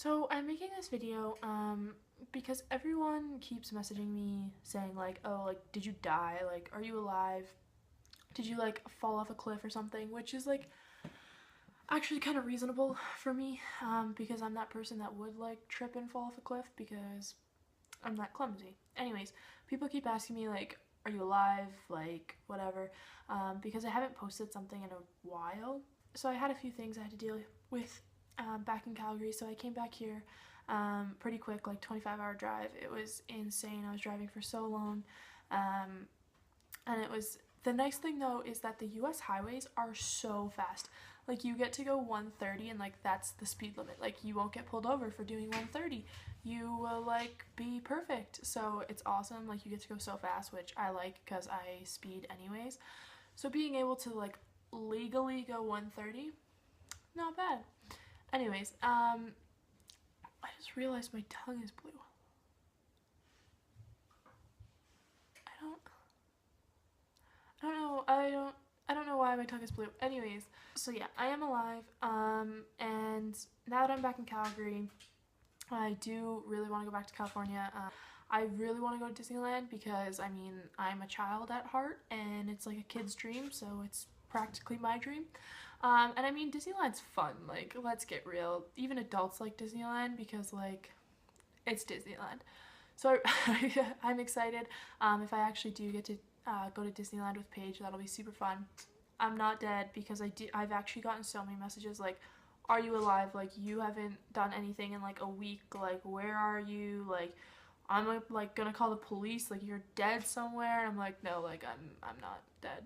So I'm making this video because everyone keeps messaging me saying like, oh, like, did you die? Like, are you alive? Did you like fall off a cliff or something? Which is like actually kind of reasonable for me because I'm that person that would like trip and fall off a cliff because I'm that clumsy. Anyways, people keep asking me like, are you alive? Like, whatever, because I haven't posted something in a while. So I had a few things I had to deal with back in Calgary, so I came back here pretty quick, like 25-hour drive. It was insane. I was driving for so long, and it was the nice thing though is that the US highways are so fast. Like you get to go 130 and like that's the speed limit. Like you won't get pulled over for doing 130. You will like be perfect. So it's awesome. Like you get to go so fast, which I like because I speed anyways. So being able to like legally go 130, not bad. Anyways, I just realized my tongue is blue. I don't know why my tongue is blue. Anyways, so yeah, I am alive. And now that I'm back in Calgary, I do really want to go back to California. I really want to go to Disneyland because I mean I'm a child at heart and it's like a kid's dream, so it's practically my dream. And I mean Disneyland's fun. Like let's get real. Even adults like Disneyland because like it's Disneyland. So I'm excited. If I actually do get to go to Disneyland with Paige, that'll be super fun. I'm not dead because I've actually gotten so many messages like, are you alive? Like you haven't done anything in like a week. Like where are you? Like I'm like gonna call the police. Like you're dead somewhere. And I'm like no, like I'm not dead.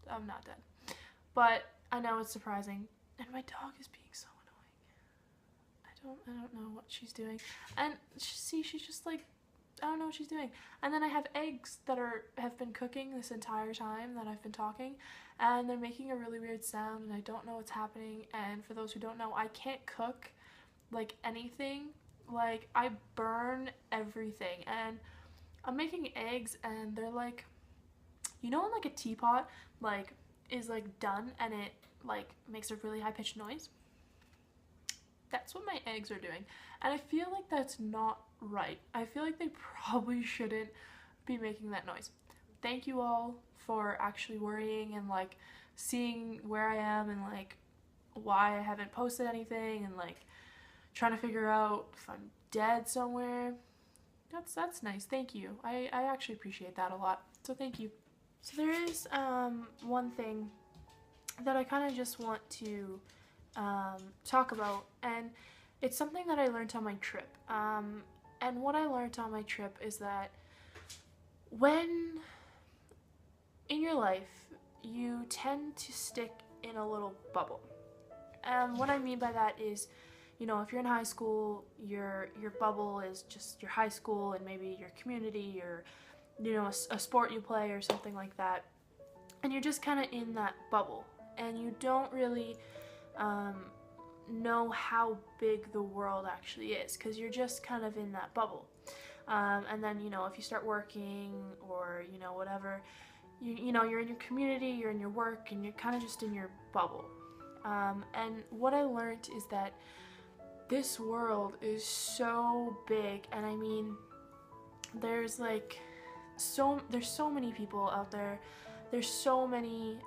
I'm not dead. But I know it's surprising, and my dog is being so annoying. I don't know what she's doing, and see she's just like I don't know what she's doing. And then I have eggs that have been cooking this entire time that I've been talking, and they're making a really weird sound and I don't know what's happening. And for those who don't know, I can't cook like anything. Like I burn everything, and I'm making eggs and they're like, you know when like a teapot like is like done and it like makes a really high pitched noise? That's what my eggs are doing. And I feel like that's not right. I feel like they probably shouldn't be making that noise. Thank you all for actually worrying and like seeing where I am and like why I haven't posted anything and like trying to figure out if I'm dead somewhere. That's nice. Thank you. I actually appreciate that a lot. So thank you. So there is one thing that I kind of just want to talk about, and it's something that I learned on my trip. And what I learned on my trip is that when in your life you tend to stick in a little bubble. What I mean by that is, you know, if you're in high school, your bubble is just your high school and maybe your community or, you know, a sport you play or something like that. And you're just kind of in that bubble and you don't really know how big the world actually is because you're just kind of in that bubble. And then, you know, if you start working or, you know, whatever, you know, you're in your community, you're in your work, and you're kind of just in your bubble. And what I learned is that this world is so big, and I mean, there's like there's so many people out there. There's so many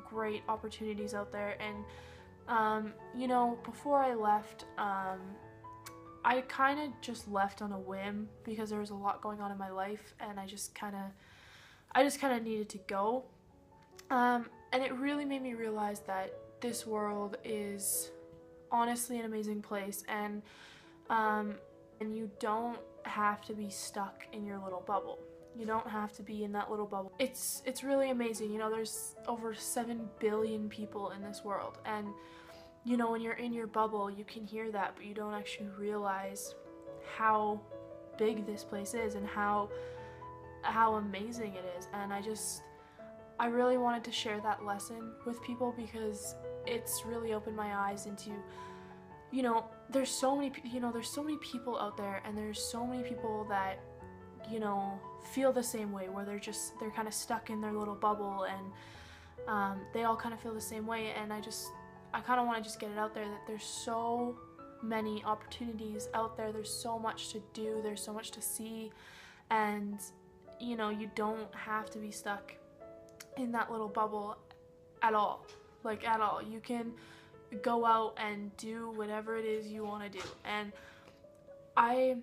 great opportunities out there, and you know, before I left, I kind of just left on a whim because there was a lot going on in my life, and I just kind of needed to go. And it really made me realize that this world is honestly an amazing place, and you don't have to be stuck in your little bubble. You don't have to be in that little bubble. It's really amazing. You know, there's over 7 billion people in this world, and you know, when you're in your bubble, you can hear that, but you don't actually realize how big this place is and how amazing it is. And I really wanted to share that lesson with people because it's really opened my eyes into, you know, there's so many people out there, and there's so many people that, you know, feel the same way, where they're kind of stuck in their little bubble, and they all kind of feel the same way. And I kind of want to just get it out there that there's so many opportunities out there. There's so much to do, there's so much to see, and you know, you don't have to be stuck in that little bubble at all. Like, at all. You can go out and do whatever it is you want to do. And I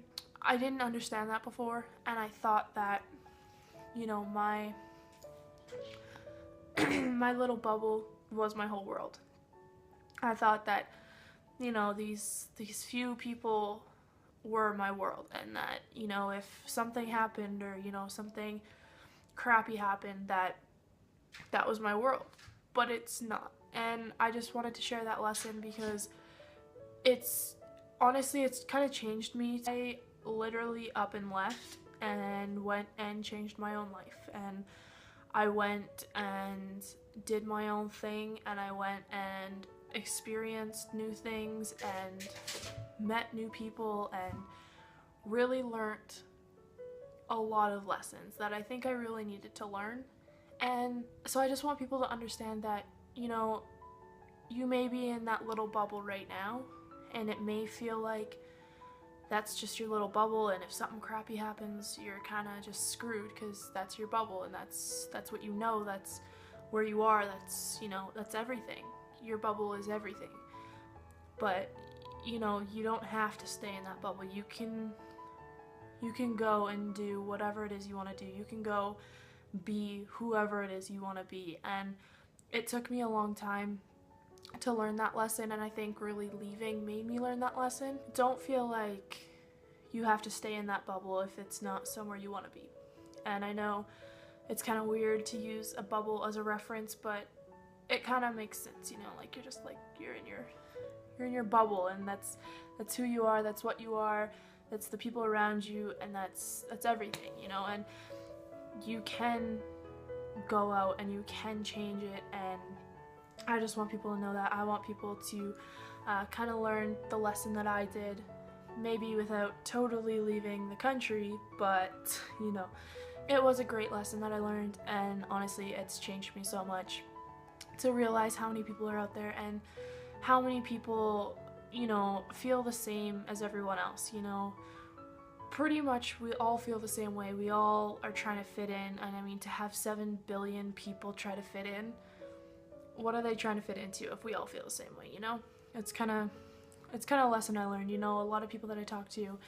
didn't understand that before, and I thought that, you know, my my little bubble was my whole world. I thought that, you know, these few people were my world, and that, you know, if something happened, or, you know, something crappy happened, that was my world. But it's not. And I just wanted to share that lesson because it's honestly, it's kind of changed me. I literally up and left and went and changed my own life, and I went and did my own thing, and I went and experienced new things and met new people and really learned a lot of lessons that I think I really needed to learn. And so I just want people to understand that, you know, you may be in that little bubble right now, and it may feel like that's just your little bubble, and if something crappy happens, you're kind of just screwed because that's your bubble, and that's what you know, that's where you are, that's, you know, that's everything. Your bubble is everything. But, you know, you don't have to stay in that bubble. You can go and do whatever it is you want to do. You can go be whoever it is you want to be. And it took me a long time to learn that lesson, and I think really leaving made me learn that lesson. Don't feel like you have to stay in that bubble if it's not somewhere you want to be. And I know it's kind of weird to use a bubble as a reference, but it kind of makes sense, you know, like you're just like, you're in your bubble, and that's who you are, that's what you are, that's the people around you, and that's everything, you know. And you can go out and you can change it, and I just want people to know that. I want people to kind of learn the lesson that I did, maybe without totally leaving the country, but, you know, it was a great lesson that I learned, and honestly, it's changed me so much to realize how many people are out there and how many people, you know, feel the same as everyone else, you know. Pretty much we all feel the same way. We all are trying to fit in, and I mean, to have 7 billion people try to fit in, what are they trying to fit into if we all feel the same way, you know? It's kind of a lesson I learned, you know. A lot of people that I talked to,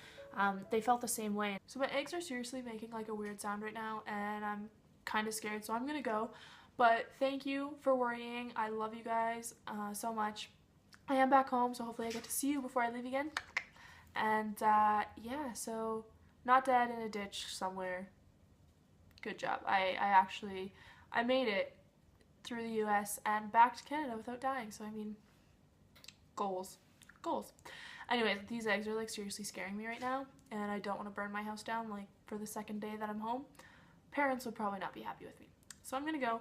they felt the same way. So my eggs are seriously making like a weird sound right now, and I'm kind of scared, so I'm gonna go. But thank you for worrying. I love you guys so much. I am back home, so hopefully I get to see you before I leave again. And yeah, so not dead in a ditch somewhere. Good job. I made it through the US and back to Canada without dying, so I mean, goals. Anyways, these eggs are like seriously scaring me right now, and I don't want to burn my house down like for the second day that I'm home. Parents would probably not be happy with me. So I'm gonna go.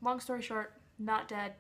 Long story short, not dead,